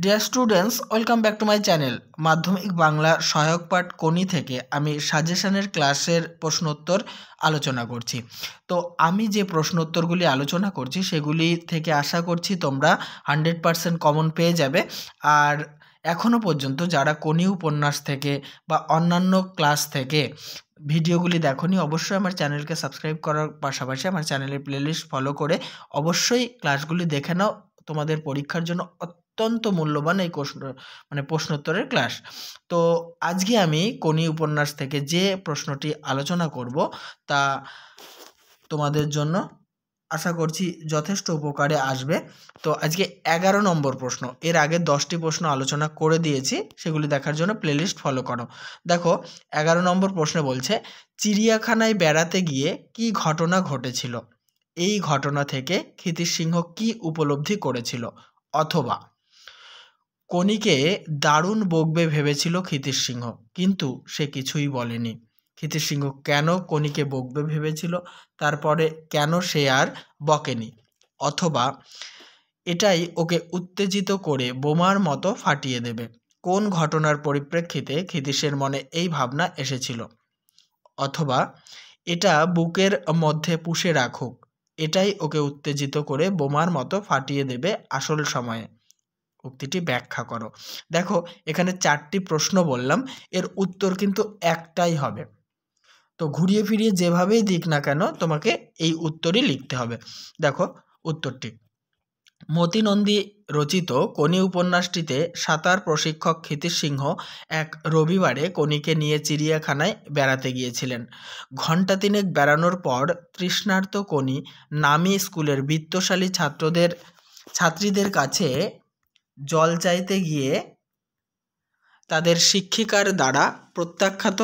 Dear students, welcome back to my channel. মাধ্যমিক বাংলা সহায়ক পাঠ কোনি থেকে আমি সাজেশনের ক্লাসের প্রশ্নোত্তর আলোচনা করছি। তো আমি যে প্রশ্নোত্তরগুলি আলোচনা করছি সেগুলি থেকে আশা করছি তোমরা 100% কমন পেয়ে যাবে। আর এখনও পর্যন্ত যারা কোনি উপন্যাস থেকে বা অন্যান্য ক্লাস থেকে ভিডিওগুলি দেখোনি, অবশ্যই আমার চ্যানেলকে সাবস্ক্রাইব করার পাশাপাশি আমার চ্যানেলের প্লেলিস্ট ফলো করে অবশ্যই ক্লাসগুলি দেখে নাও। তোমাদের পরীক্ষার জন্য অত্যন্ত মূল্যবান এই প্রশ্নোত্তরের ক্লাস। তো আজকে আমি কোনি উপন্যাস থেকে যে প্রশ্নটি আলোচনা করব তা তোমাদের জন্য আশা করছি যথেষ্ট উপকারে আসবে। তো আজকে 11 নম্বর প্রশ্ন, এর আগে 10টি প্রশ্ন আলোচনা করে দিয়েছি, সেগুলি দেখার জন্য প্লেলিস্ট ফলো করো। দেখো 11 নম্বর প্রশ্নে বলছে, চিড়িয়াখানায় বেড়াতে গিয়ে কি ঘটনা ঘটেছিল? এই ঘটনা থেকে ক্ষিতিশ সিংহ কি উপলব্ধি করেছিল? অথবা কোনিকে দারুণ বকবে ভেবেছিল ক্ষিতিশ সিংহ, কিন্তু সে কিছুই বলেনি। ক্ষিতিশ সিংহ কেন কোনিকে বকবে ভেবেছিল, তারপরে কেন সে আর বকেনি? অথবা এটাই ওকে উত্তেজিত করে বোমার মতো ফাটিয়ে দেবে। কোন ঘটনার পরিপ্রেক্ষিতে ক্ষিতীশের মনে এই ভাবনা এসেছিল? অথবা এটা বুকের মধ্যে পুষে রাখুক, এটাই ওকে উত্তেজিত করে বোমার মতো ফাটিয়ে দেবে আসল সময়ে। উক্তিটি ব্যাখ্যা করো। দেখো এখানে 4টি প্রশ্ন বললাম, এর উত্তর কিন্তু একটাই হবে। তো ঘুরিয়ে ফিরিয়ে যেভাবেই দিক না কেন তোমাকে এই উত্তরই লিখতে হবে। দেখো উত্তরটি, মতি নন্দী রচিত কোনি উপন্যাসটিতে সাঁতার প্রশিক্ষক ক্ষিতীশ সিংহ এক রবিবারে কোনিকে নিয়ে চিড়িয়াখানায় বেড়াতে গিয়েছিলেন। ঘণ্টা তিনেক বেড়ানোর পর তৃষ্ণার্ত কোনি নামী স্কুলের বিত্তশালী ছাত্রীদের কাছে জল চাইতে গিয়ে তাদের শিক্ষিকার দ্বারা প্রত্যাখ্যাত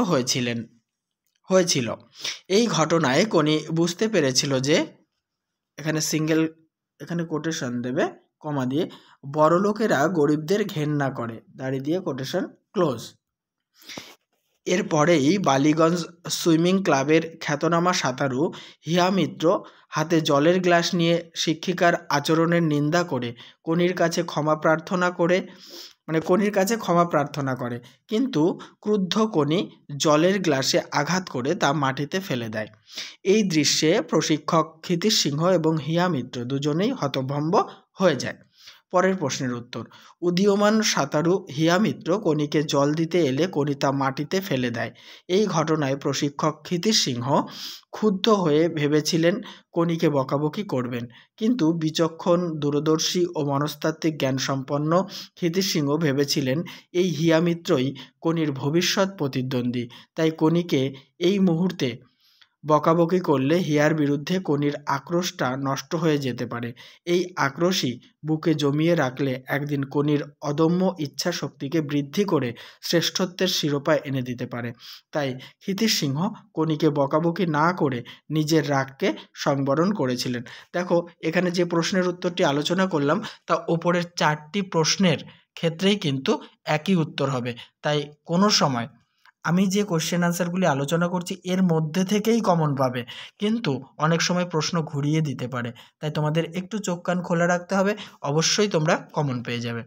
হয়েছিল। এই ঘটনায় কোনি বুঝতে পেরেছিল যে, এখানে কোটেশন দেবে কমা দিয়ে, বড়লোকেরা গরিবদের ঘেন্না করে, দাড়ি দিয়ে কোটেশন ক্লোজ। এরপরেই বালিগঞ্জ সুইমিং ক্লাবের খ্যাতনামা সাঁতারু হিয়া মিত্র হাতে জলের গ্লাস নিয়ে শিক্ষিকার আচরণের নিন্দা করে কোনির কাছে ক্ষমা প্রার্থনা করে, কিন্তু ক্রুদ্ধ কোনি জলের গ্লাসে আঘাত করে তা মাটিতে ফেলে দেয়। এই দৃশ্যে প্রশিক্ষক ক্ষিতীশ সিংহ এবং হিয়া মিত্র দুজনেই হতভম্ব হয়ে যায়। পরের প্রশ্নের উত্তর, উদীয়মান সাঁতারু হিয়া মিত্র কোনিকে জল দিতে এলে কোনি তা মাটিতে ফেলে দেয়। এই ঘটনায় প্রশিক্ষক ক্ষিতীশ সিংহ ক্ষুব্ধ হয়ে ভেবেছিলেন কোনিকে বকাবকি করবেন, কিন্তু বিচক্ষণ, দূরদর্শী ও মনস্তাত্ত্বিক জ্ঞানসম্পন্ন ক্ষিতীশ সিংহ ভেবেছিলেন এই হিয়া মিত্রই কোনির ভবিষ্যৎ প্রতিদ্বন্দ্বী, তাই কোনিকে এই মুহূর্তে বকাবকি করলে হিয়ার বিরুদ্ধে কোনির আক্রোশটা নষ্ট হয়ে যেতে পারে। এই আক্রোশই বুকে জমিয়ে রাখলে একদিন কোনির অদম্য ইচ্ছা শক্তিকে বৃদ্ধি করে শ্রেষ্ঠত্বের শিরোপা এনে দিতে পারে। তাই ক্ষিতীশ সিংহ কোনিকে বকাবকি না করে নিজের রাগকে সংবরণ করেছিলেন। দেখো এখানে যে প্রশ্নের উত্তরটি আলোচনা করলাম তা ওপরের 4টি প্রশ্নের ক্ষেত্রেই কিন্তু একই উত্তর হবে। তাই কোনো সময় আমি যে কোশ্চেন আনসারগুলি আলোচনা করছি এর মধ্যে থেকেই কমন পাবে, কিন্তু অনেক সময় প্রশ্ন ঘুরিয়ে দিতে পারে। তাই তোমাদের একটু চোখ কান খোলা রাখতে হবে, অবশ্যই তোমরা কমন পেয়ে যাবে।